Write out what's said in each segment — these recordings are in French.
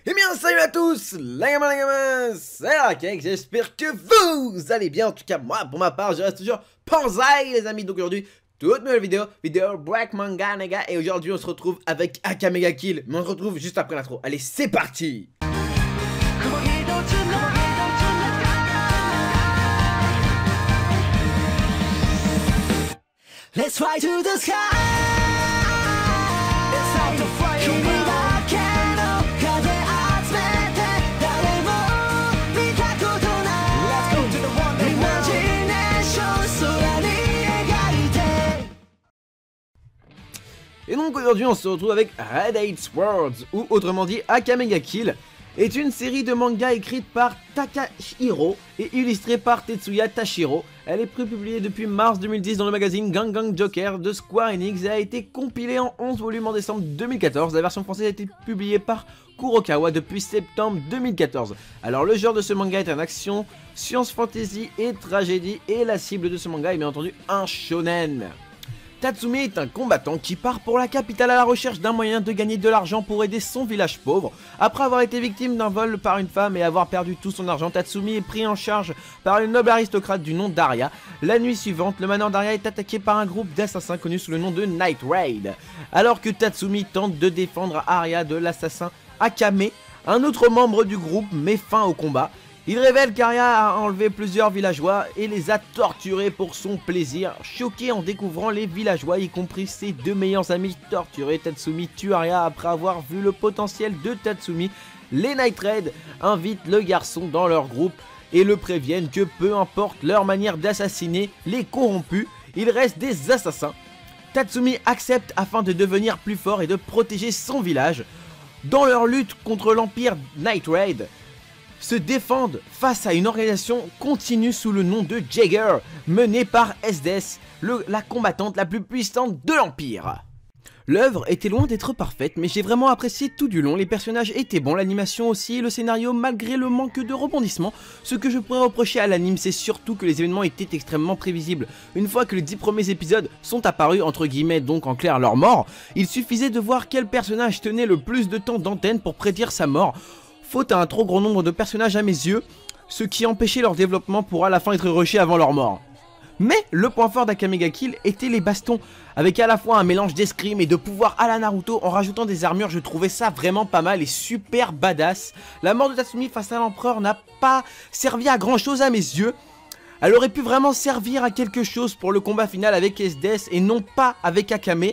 Eh bien salut à tous, la gamin, c'est Rakek, j'espère que vous allez bien. En tout cas moi pour ma part je reste toujours Panzai les amis. Donc aujourd'hui toute nouvelle vidéo Break Manga les gars. Et aujourd'hui on se retrouve avec Aka Mega Kill. Mais on se retrouve juste après l'intro, allez c'est parti. Let's fly to the sky. It's time to fly away. Et donc aujourd'hui on se retrouve avec Red Eight Swords, ou autrement dit Aka Mega Kill, est une série de mangas écrite par Takahiro et illustrée par Tetsuya Tashiro. Elle est prépubliée depuis mars 2010 dans le magazine Gang Joker de Square Enix et a été compilée en 11 volumes en décembre 2014. La version française a été publiée par Kurokawa depuis septembre 2014. Alors le genre de ce manga est un action, science fantasy et tragédie, et la cible de ce manga est bien entendu un shonen. Tatsumi est un combattant qui part pour la capitale à la recherche d'un moyen de gagner de l'argent pour aider son village pauvre. Après avoir été victime d'un vol par une femme et avoir perdu tout son argent, Tatsumi est pris en charge par une noble aristocrate du nom d'Aria. La nuit suivante, le manoir d'Aria est attaqué par un groupe d'assassins connu sous le nom de Night Raid. Alors que Tatsumi tente de défendre Aria de l'assassin Akame, un autre membre du groupe met fin au combat. Il révèle qu'Aria a enlevé plusieurs villageois et les a torturés pour son plaisir. Choqué en découvrant les villageois, y compris ses deux meilleurs amis torturés, Tatsumi tue Aria après avoir vu le potentiel de Tatsumi. Les Night Raid invitent le garçon dans leur groupe et le préviennent que peu importe leur manière d'assassiner les corrompus, ils restent des assassins. Tatsumi accepte afin de devenir plus fort et de protéger son village. Dans leur lutte contre l'empire Night Raid, se défendent face à une organisation continue sous le nom de Jagger, menée par SDS, la combattante la plus puissante de l'Empire. L'œuvre était loin d'être parfaite, mais j'ai vraiment apprécié tout du long. Les personnages étaient bons, l'animation aussi, et le scénario malgré le manque de rebondissements. Ce que je pourrais reprocher à l'anime, c'est surtout que les événements étaient extrêmement prévisibles. Une fois que les 10 premiers épisodes sont apparus, entre guillemets donc en clair leur mort, il suffisait de voir quel personnage tenait le plus de temps d'antenne pour prédire sa mort. Faute à un trop grand nombre de personnages à mes yeux, ce qui empêchait leur développement pour à la fin être rushé avant leur mort. Mais le point fort d'Aka Mega Kill était les bastons, avec à la fois un mélange d'escrime et de pouvoir à la Naruto en rajoutant des armures. Je trouvais ça vraiment pas mal et super badass. La mort de Tatsumi face à l'empereur n'a pas servi à grand chose à mes yeux. Elle aurait pu vraiment servir à quelque chose pour le combat final avec SDS et non pas avec Akame.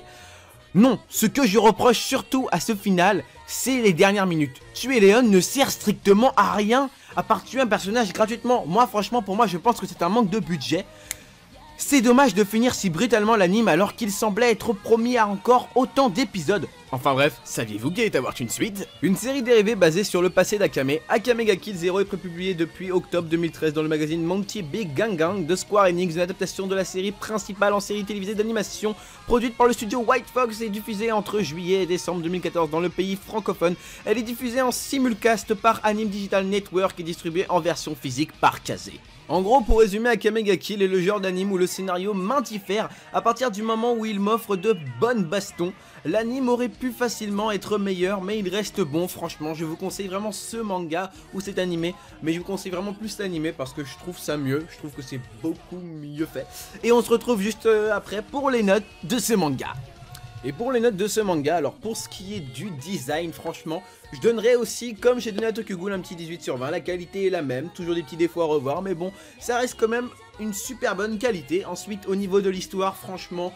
Non, ce que je reproche surtout à ce final, c'est les dernières minutes. Tuer Léon ne sert strictement à rien, à part tuer un personnage gratuitement. Moi, franchement, pour moi, je pense que c'est un manque de budget. C'est dommage de finir si brutalement l'anime alors qu'il semblait être promis à encore autant d'épisodes. Enfin bref, saviez-vous qu'il allait avoir une suite? Une série dérivée basée sur le passé d'Akame. Aka Mega Kill 0 est prépublié depuis octobre 2013 dans le magazine Monty Big Gang de Square Enix, une adaptation de la série principale en série télévisée d'animation produite par le studio White Fox et diffusée entre juillet et décembre 2014 dans le pays francophone. Elle est diffusée en simulcast par Anime Digital Network et distribuée en version physique par Kazé. En gros, pour résumer, Aka Mega Kill est le genre d'anime où le scénario m'indiffère à partir du moment où il m'offre de bonnes bastons. L'anime aurait pu facilement être meilleur, mais il reste bon. Franchement, je vous conseille vraiment ce manga ou cet animé, mais je vous conseille vraiment plus l'animé parce que je trouve ça mieux. Je trouve que c'est beaucoup mieux fait. Et on se retrouve juste après pour les notes de ce manga. Et pour les notes de ce manga, alors pour ce qui est du design, franchement, je donnerais aussi, comme j'ai donné à Tokyo Ghoul, un petit 18/20. La qualité est la même, toujours des petits défauts à revoir, mais bon, ça reste quand même une super bonne qualité. Ensuite, au niveau de l'histoire, franchement,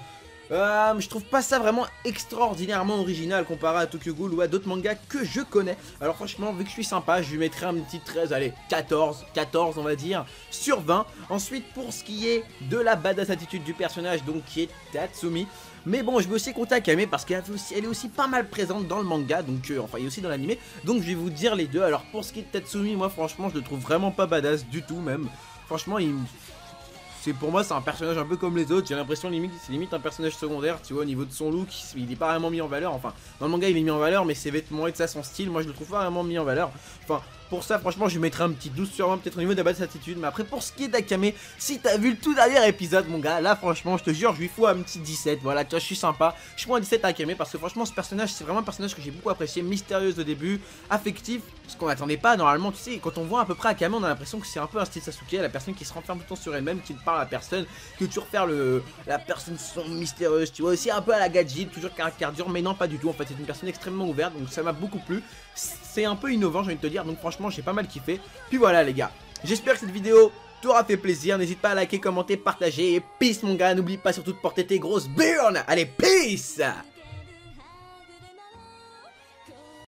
je trouve pas ça vraiment extraordinairement original comparé à Tokyo Ghoul ou à d'autres mangas que je connais. Alors franchement, vu que je suis sympa, je lui mettrai un petit 13, allez, 14 on va dire, sur 20. Ensuite, pour ce qui est de la badass attitude du personnage, donc qui est Tatsumi, mais bon, je vais aussi compter Akame parce qu'elle est aussi pas mal présente dans le manga, donc enfin, il est aussi dans l'anime. Donc je vais vous dire les deux. Alors pour ce qui est de Tatsumi, moi franchement, je le trouve vraiment pas badass du tout même. Franchement, pour moi, c'est un personnage un peu comme les autres. J'ai l'impression c'est limite un personnage secondaire, tu vois, au niveau de son look, il est pas vraiment mis en valeur. Enfin, dans le manga, il est mis en valeur, mais ses vêtements et tout ça, son style, moi je le trouve pas vraiment mis en valeur. Enfin, Pour ça, franchement, je lui mettrai un petit 12 sur 20, peut-être au niveau de la base attitude. Mais après, pour ce qui est d'Akame, si t'as vu le tout dernier épisode, mon gars, là, franchement, je te jure, je lui fous un petit 17. Voilà, tu vois, je suis sympa. Je prends un 17 à Akame parce que franchement, ce personnage, c'est vraiment un personnage que j'ai beaucoup apprécié. Mystérieuse au début, affectif, ce qu'on n'attendait pas normalement. Tu sais, quand on voit à peu près Akame, on a l'impression que c'est un peu un style Sasuke, la personne qui se renferme tout le temps sur elle-même, qui ne parle à personne, que tu refaire la personne mystérieuse, tu vois, aussi un peu à la Gadget, toujours caractère dur, mais non, pas du tout. En fait, c'est une personne extrêmement ouverte, donc ça m'a beaucoup plu. C'est un peu innovant, j'ai envie de te dire, donc franchement, j'ai pas mal kiffé. Puis voilà, les gars, j'espère que cette vidéo t'aura fait plaisir. N'hésite pas à liker, commenter, partager. Et peace, mon gars. N'oublie pas surtout de porter tes grosses burnes. Allez, peace!